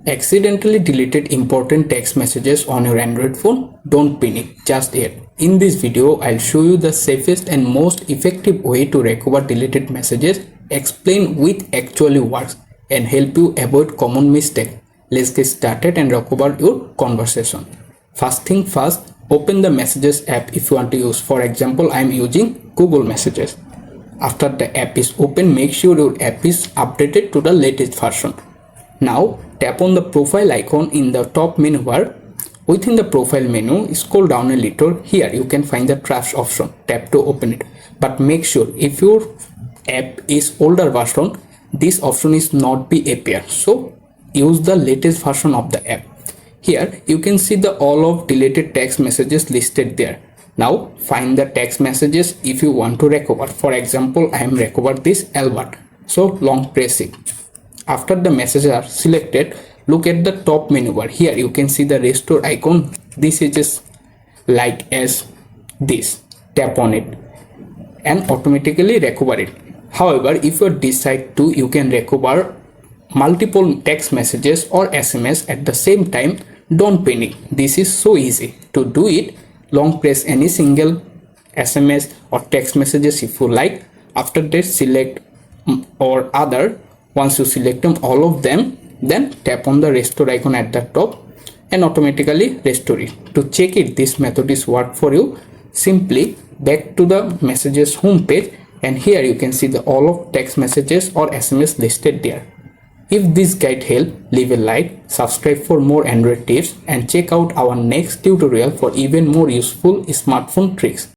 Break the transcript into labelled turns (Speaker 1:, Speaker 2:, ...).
Speaker 1: Accidentally deleted important text messages on your Android phone? Don't panic just yet. In this video, I'll show you the safest and most effective way to recover deleted messages, explain which actually works, and help you avoid common mistakes. Let's get started and recover your conversation. First thing first, open the Messages app if you want to use. For example, I'm using Google Messages. After the app is open, make sure your app is updated to the latest version. Now tap on the profile icon in the top menu bar. Within the profile menu, scroll down a little. Here you can find the trash option. Tap to open it. But make sure if your app is older version, this option is not be appear. So use the latest version of the app. Here you can see the all of deleted text messages listed there. Now find the text messages if you want to recover. For example, I am recover this Albert. So long press it. After the messages are selected, look at the top menu bar. Here you can see the restore icon. This is just like as this. Tap on it and automatically recover it. However, if you decide to, you can recover multiple text messages or SMS at the same time. Don't panic. This is so easy. To do it, long press any single SMS or text messages if you like. After that, select or other. Once you select them, all of them, then tap on the restore icon at the top and automatically restore it. To check if this method is work for you, simply back to the messages home page, and here you can see the all of text messages or SMS listed there. If this guide helped, leave a like, subscribe for more Android tips, and check out our next tutorial for even more useful smartphone tricks.